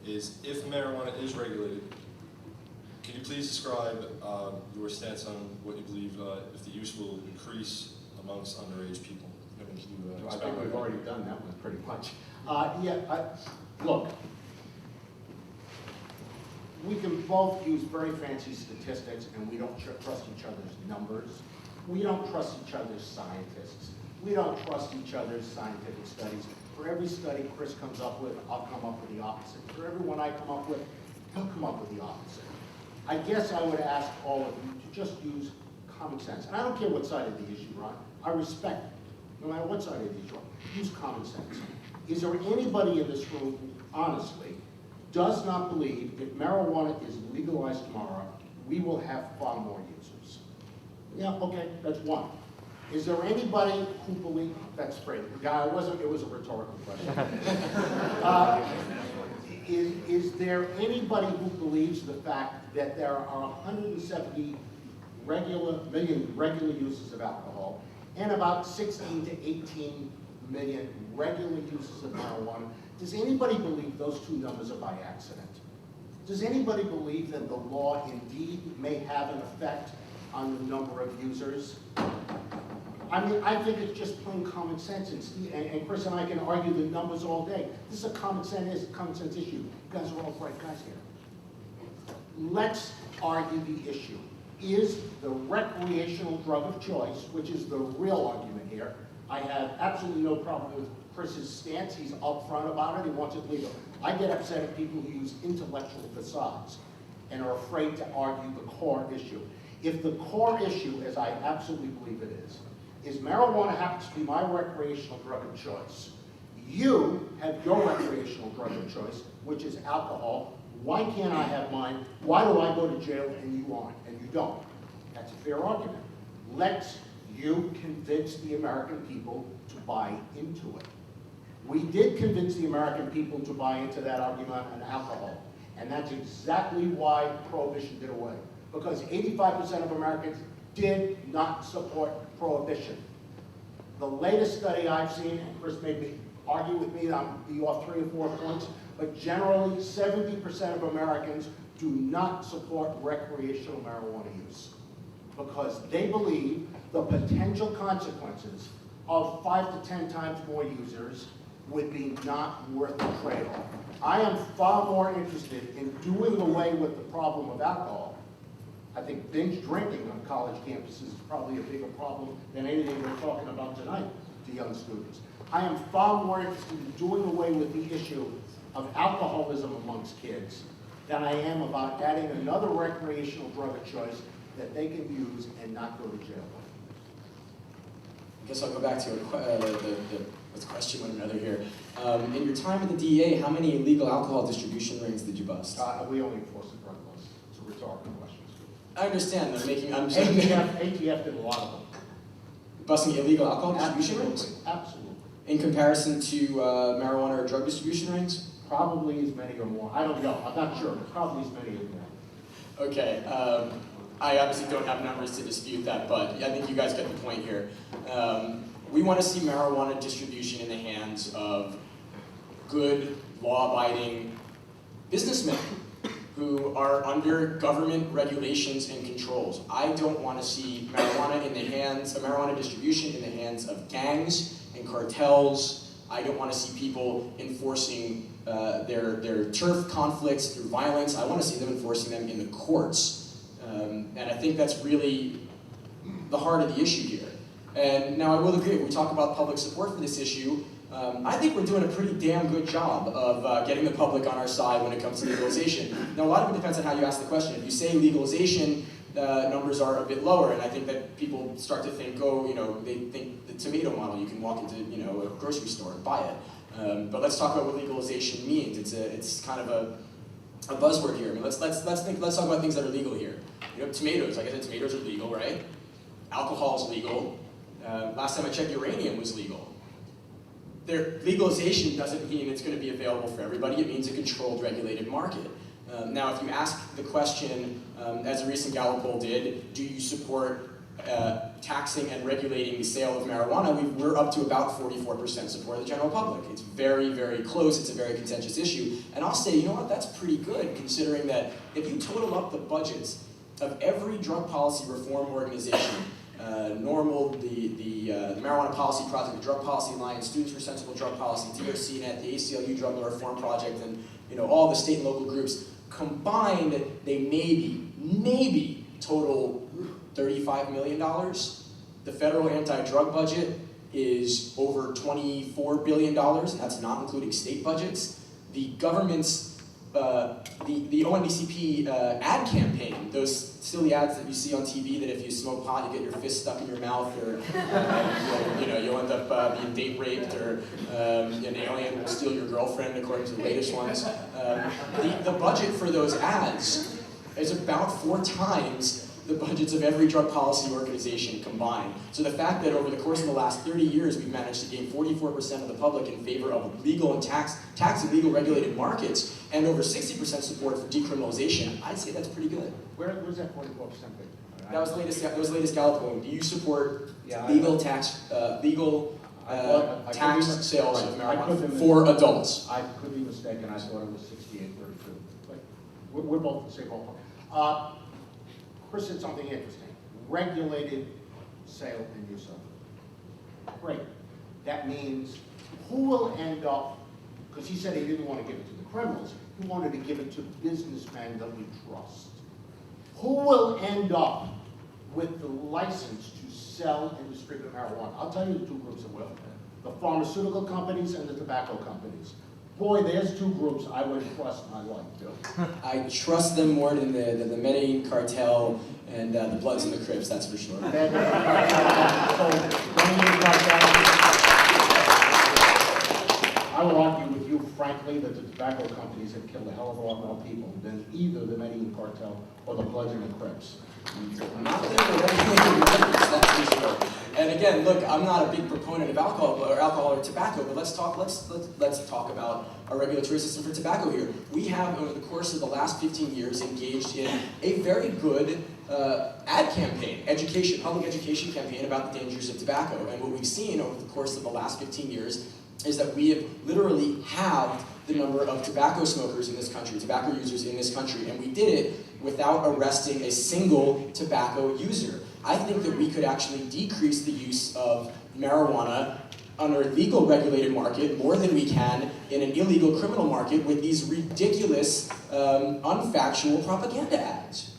is if marijuana is regulated, can you please describe your stance on what you believe if the use will increase amongst underage people? Can you, I think we've already done that one pretty much. Look, we can both use very fancy statistics and we don't trust each other's numbers. We don't trust each other's scientists. We don't trust each other's scientific studies. For every study Chris comes up with, I'll come up with the opposite. For every one I come up with, he'll come up with the opposite. I guess I would ask all of you to just use common sense. And I don't care what side of the issue you're on. I respect, no matter what side of the issue you're on, use common sense. Is there anybody in this room who, honestly, does not believe if marijuana is legalized tomorrow, we will have far more users? Yeah, okay, that's one. Is there anybody who believes, that's great. Yeah, it was a rhetorical question. Is there anybody who believes the fact that there are 170 million regular uses of alcohol and about 16 to 18 million regular uses of marijuana? Does anybody believe those two numbers are by accident? Does anybody believe that the law indeed may have an effect on the number of users? I mean, I think it's just plain common sense, and Chris and I can argue the numbers all day. This is a common sense issue. You guys are all bright guys here. Let's argue the issue. Is the recreational drug of choice, which is the real argument here, I have absolutely no problem with Chris's stance. He's upfront about it. He wants it legal. I get upset at people who use intellectual facades and are afraid to argue the core issue. If the core issue, as I absolutely believe it is marijuana happens to be my recreational drug of choice. You have your recreational drug of choice, which is alcohol. Why can't I have mine? Why do I go to jail and you aren't, and you don't? That's a fair argument. Let's you convince the American people to buy into it. We did convince the American people to buy into that argument on alcohol, and that's exactly why Prohibition did away, because 85% of Americans did not support Prohibition. The latest study I've seen, and Chris made me argue with me, I'll be off 3 or 4 points, but generally 70% of Americans do not support recreational marijuana use because they believe the potential consequences of 5 to 10 times more users would be not worth the trade-off. I am far more interested in doing away with the problem of alcohol. I think binge drinking on college campuses is probably a bigger problem than anything we're talking about tonight to young students. I am far more interested in doing away with the issue of alcoholism amongst kids than I am about adding another recreational drug of choice that they can use and not go to jail with. I guess I'll go back to let's question one another here. In your time at the DEA, how many illegal alcohol distribution rings did you bust? We only enforce the drug laws. It's a rhetorical question. I understand they're making. ATF did a lot of them. Busting illegal alcohol distribution rings? Absolutely. In comparison to marijuana or drug distribution rings? Probably as many or more. I don't know. I'm not sure, but probably as many or more. Okay. I obviously don't have numbers to dispute that, but I think you guys get the point here. We want to see marijuana distribution in the hands of good, law-abiding businessmen who are under government regulations and controls. I don't want to see marijuana distribution in the hands of gangs and cartels. I don't want to see people enforcing their turf conflicts through violence. I want to see them enforcing them in the courts. And I think that's really the heart of the issue here. And now I will agree, if we talk about public support for this issue, I think we're doing a pretty damn good job of getting the public on our side when it comes to legalization. Now, a lot of it depends on how you ask the question. If you say legalization, numbers are a bit lower, and I think that people start to think, they think the tomato model, you can walk into, a grocery store and buy it. But let's talk about what legalization means. It's kind of a buzzword here. I mean, let's talk about things that are legal here. Tomatoes. Like I said, tomatoes are legal, right? Alcohol is legal. Last time I checked, uranium was legal. Legalization doesn't mean it's going to be available for everybody. It means a controlled, regulated market. Now, if you ask the question, as a recent Gallup poll did, do you support taxing and regulating the sale of marijuana, we're up to about 44% support of the general public. It's very, very close. It's a very contentious issue. And I'll say, you know what, that's pretty good, considering that if you total up the budgets of every drug policy reform organization, norml, the Marijuana Policy Project, the Drug Policy Alliance, Students for Sensible Drug Policy, DRCnet, the ACLU Drug Law Reform Project, and all the state and local groups, combined, they maybe total $35 million. The federal anti-drug budget is over $24 billion, and that's not including state budgets. The government's, the ONDCP ad campaign, those silly ads that you see on TV that if you smoke pot, you get your fist stuck in your mouth, or you'll end up being date raped, or an alien will steal your girlfriend, according to the latest ones. The budget for those ads is about 4 times the budgets of every drug policy organization combined. So the fact that over the course of the last 30 years we've managed to gain 44% of the public in favor of legal and tax and legal regulated markets, and over 60% support for decriminalization, I'd say that's pretty good. Where's that 44% figure? That was the latest Gallup poll. Do you support Yeah, legal tax sales of marijuana for adults? I could be mistaken. I thought it was 68-32. But we're both the same ballpark. Chris said something interesting. Regulated sale and use of it. Great. That means who will end up, because he said he didn't want to give it to the criminals, he wanted to give it to businessmen that we trust. Who will end up with the license to sell and distribute marijuana? I'll tell you the 2 groups that will. The pharmaceutical companies and the tobacco companies. Boy, there's 2 groups I would trust my life to. I trust them more than the Medellin cartel and the Bloods and the Crips, that's for sure. I will argue with you, frankly, that the tobacco companies have killed a hell of a lot more people than either the Medellin cartel or the Bloods and the Crips. Not that they're regulated markets, that's for sure. And again, look, I'm not a big proponent of alcohol or tobacco, but let's talk about our regulatory system for tobacco here. We have, over the course of the last 15 years, engaged in a very good ad campaign, public education campaign about the dangers of tobacco. And what we've seen over the course of the last 15 years is that we have literally halved the number of tobacco smokers in this country, tobacco users in this country, and we did it without arresting a single tobacco user. I think that we could actually decrease the use of marijuana under a legal regulated market more than we can in an illegal criminal market with these ridiculous, unfactual propaganda ads.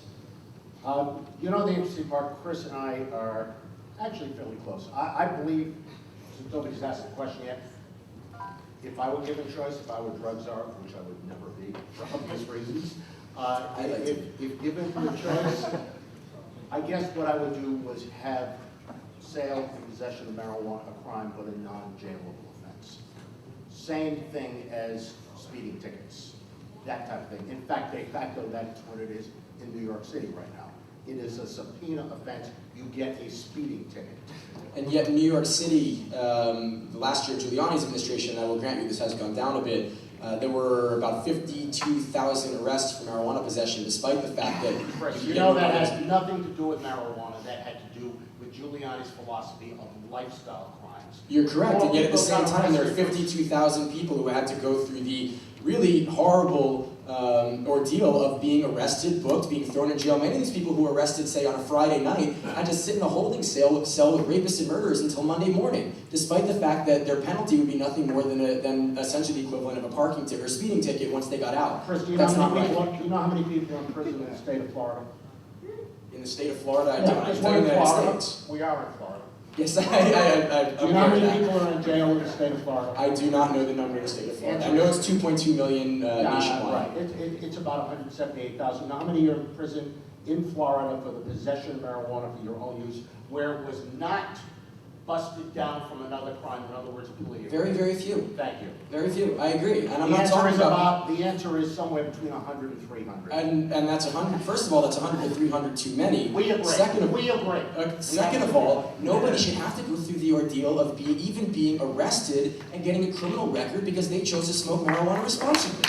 You know the interesting part, Chris and I are actually fairly close. I believe, since nobody's asked the question yet, if I were given choice, if I were drug czar, which I would never be for obvious reasons, if given the choice, I guess what I would do was have sale and possession of marijuana a crime but a non-jailable offense. Same thing as speeding tickets, that type of thing. In fact, de facto, that's what it is in New York City right now. It is a subpoena offense. You get a speeding ticket. And yet in New York City, last year, Giuliani's administration, I will grant you this has gone down a bit, there were about 52,000 arrests for marijuana possession, despite the fact that... Chris, you know that has nothing to do with marijuana. That had to do with Giuliani's philosophy of lifestyle crimes. You're correct, and yet at the same time, there are 52,000 people who had to go through the really horrible ordeal of being arrested, booked, being thrown in jail. Many of these people who were arrested, say, on a Friday night, had to sit in a holding cell with rapists and murderers until Monday morning, despite the fact that their penalty would be nothing more than essentially the equivalent of a parking ticket or speeding ticket once they got out. Chris, do you That's know not right. Do you know how many people are in prison in the state of Florida? In the state of Florida, I don't. Because I'm we're in in the United Florida. States. We are in Florida. Yes, Do you know how many that. people are in jail in the state of Florida? I do not know the number in the state of Florida. I know it's 2.2 million nationwide. Right. It's about 178,000. Now, how many are in prison in Florida for the possession of marijuana for your own use, where it was not busted down from another crime? In other words, illegal. Very, very few. Thank you. Very few. I agree. And I'm The not answer talking is about... the answer is somewhere between 100 and 300. And that's 100. First of all, that's 100 to 300 too many. We agree. We agree. Second of all, nobody should have to go through the ordeal of even being arrested and getting a criminal record because they chose to smoke marijuana responsibly.